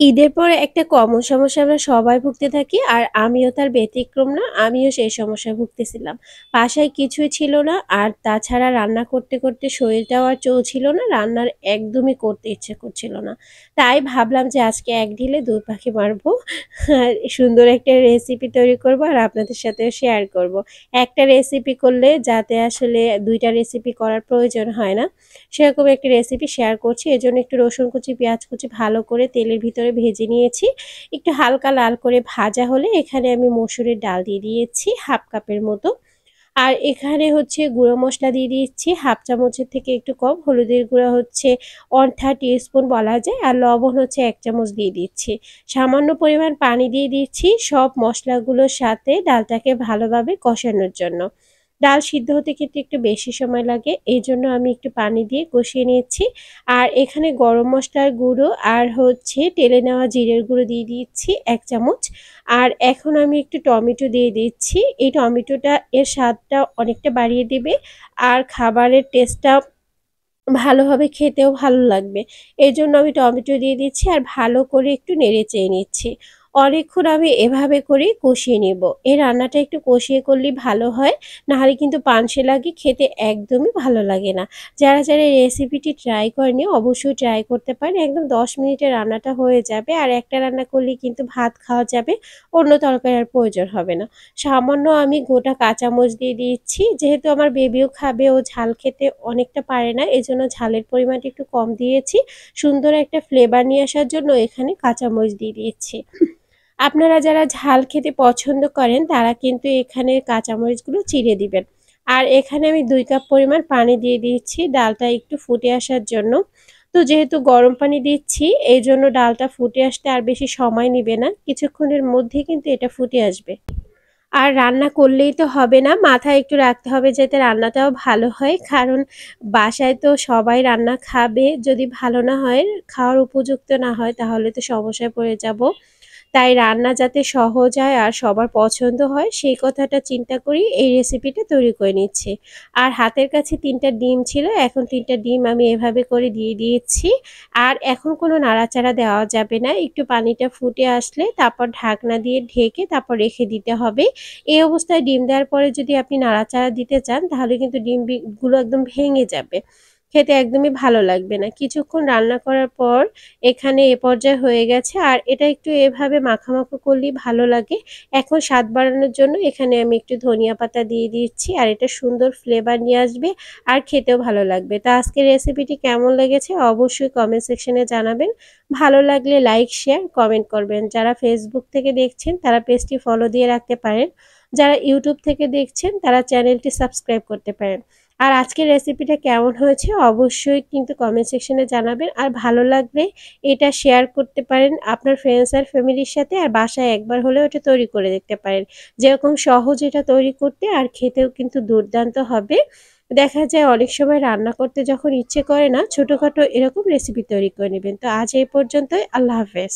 ঈদের পরে একটা কমন সমস্যা আমরা সবাই ভুগতে থাকি আর আমিও তার ব্যতিক্রম না। আমিও সেই সমস্যায় ভুগতেছিলাম। বাসায় কিছুই ছিল না আর তাছাড়া রান্না করতে, করতে শরীরটাও আর চলছিল না। রান্নার একদমই করতে ইচ্ছে করছিল না। তাই ভাবলাম যে আজকে এক ঢিলে ২ পাখি মারবো। আর সুন্দর একটা রেসিপি তৈরি করব আর আপনাদের সাথেও শেয়ার করব। একটা রেসিপি করলে যাতে আসলে ২ টা রেসিপি করার প্রয়োজন হয় না। সেরকম একটি রেসিপি শেয়ার করছি। এজন্য একটু রসুন কুচি, পেঁয়াজ কুচি ভালো করে তেলের ভিতরে ভেজে নিয়েছি। একটু হালকা লাল করে ভাজা হলে এখানে আমি মসুরের ডাল দিয়ে দিয়েছি 1/2 কাপের মতো। আর এখানে হচ্ছে গুঁড়ো মসলা দিয়ে দিচ্ছি 1/2 চামচের থেকে একটু কম। হলুদের গুঁড়া হচ্ছে 1/4 টিস্পুন বলা যায়। আর লবণ হচ্ছে 1 চামচ দিয়ে দিচ্ছি। সামান্য পরিমাণ পানি দিয়ে দিচ্ছি সব মসলাগুলোর সাথে ডালটাকে ভালোভাবে কষানোর জন্য। ডাল সিদ্ধ হতে কিন্তু একটু বেশি সময় লাগে। এইজন্য আমি একটু পানি দিয়ে কষিয়ে নিচ্ছি। আর এখানে গরম মসলার গুঁড়ো আর হচ্ছে টেলে নেওয়া জিরের গুঁড়ো দিয়ে দিচ্ছি 1 চামচ। আর এখন আমি একটু টমেটো দিয়ে দিচ্ছি। এই টমেটোটা এর স্বাদটা অনেকটা বাড়িয়ে দেবে আর খাবারের টেস্টটা ভালো হবে, খেতেও ভালো লাগবে। এজন্য আমি টমেটো দিয়ে দিচ্ছি আর ভালো করে একটু নেড়ে-চেড়ে নিচ্ছি। অনেকক্ষণ আমি এভাবে করেই কষিয়ে নিব। এই রান্নাটা একটু কষিয়ে করলেই ভালো হয়। নাহলে কিন্তু পানসে লাগে, খেতে একদমই ভালো লাগে না। যারা, যারা এই রেসিপিটি ট্রাই করেনি অবশ্যই ট্রাই করতে পারেন। একদম ১০ মিনিটে রান্নাটা হয়ে যাবে। আর একটা রান্না করলেই কিন্তু ভাত খাওয়া যাবে। অন্য তরকারি আর প্রয়োজন হবে না। সামান্য আমি গোটা কাঁচামরিচ দিয়ে দিচ্ছি। যেহেতু আমার বেবিও খাবে, ও ঝাল খেতে অনেকটা পারে না। এজন্য ঝালের পরিমাণটা একটু কম দিয়েছি। সুন্দর একটা ফ্লেভার নিয়ে আসার জন্য এখানে কাঁচামরিচ দিয়ে দিয়েছি। আপনারা যারা ঝাল খেতে পছন্দ করেন তারা কিন্তু এখানে কাঁচামরিচগুলো চিড়ে দিবেন। আর এখানে আমি ২ কাপ পরিমাণ পানি দিয়ে দিচ্ছি ডালটা একটু ফুটে আসার জন্য। তো যেহেতু গরম পানি দিচ্ছি এইজন্য ডালটা ফুটে আসতে আর বেশি সময় নিবে না। কিছুক্ষণের মধ্যেই কিন্তু এটা ফুটে আসবে। আর রান্না করলেই তো হবে না, মাথায় একটু রাখতে হবে যাতে রান্নাটাও ভালো হয়। কারণ বাসায় তো সবাই রান্না খাবে, যদি ভালো না হয়, খাওয়ার উপযুক্ত না হয় তাহলে তো সমস্যায় পড়ে যাব। তাই রান্না যাতে সহজ হয় আর সবার পছন্দ হয় সেই কথাটা চিন্তা করেই এই রেসিপিটা তৈরি করে নিচ্ছি। আর হাতের কাছে ৩ টা ডিম ছিল, এখন ৩ টা ডিম আমি এভাবে করে দিয়ে দিয়েছি। আর এখন কোনো নাড়াচাড়া দেওয়া যাবে না। একটু পানিটা ফুটে আসলে তারপর ঢাকনা দিয়ে ঢেকে তারপর রেখে দিতে হবে। এই অবস্থায় ডিম দেওয়ার পরে যদি আপনি নাড়াচাড়া দিতে চান তাহলে কিন্তু গুলো একদম ভেঙে যাবে। খেতে একদমই ভালো লাগবে না। কিছুক্ষণ রান্না করার পর এখানে এ পর্যায়ে হয়ে গেছে আর এটা একটু এভাবে মাখা করলেই ভালো লাগে। এখন স্বাদ বাড়ানোর জন্য এখানে আমি একটু ধনিয়া পাতা দিয়ে দিচ্ছি আর এটা সুন্দর ফ্লেভার নিয়ে আসবে আর খেতেও ভালো লাগবে। তো আজকের রেসিপিটি কেমন লেগেছে অবশ্যই কমেন্ট সেকশনে জানাবেন। ভালো লাগলে লাইক, শেয়ার, কমেন্ট করবেন। যারা ফেসবুক থেকে দেখছেন তারা পেজটি ফলো দিয়ে রাখতে পারেন। যারা ইউটিউব থেকে দেখছেন তারা চ্যানেলটি সাবস্ক্রাইব করতে পারেন। আর আজকের রেসিপিটা কেমন হয়েছে অবশ্যই কিন্তু কমেন্ট সেকশনে জানাবেন। আর ভালো লাগলে এটা শেয়ার করতে পারেন আপনার ফ্রেন্ডস আর ফ্যামিলির সাথে। আর বাসায় একবার হলেও এটা তৈরি করে দেখতে পারেন। যেরকম সহজ এটা তৈরি করতে আর খেতেও কিন্তু দুর্দান্ত হবে। দেখা যায় অনেক সময় রান্না করতে যখন ইচ্ছে করে না, ছোটখাটো এরকম রেসিপি তৈরি করে নেবেন। তো আজ এই পর্যন্তই। আল্লাহ হাফেজ।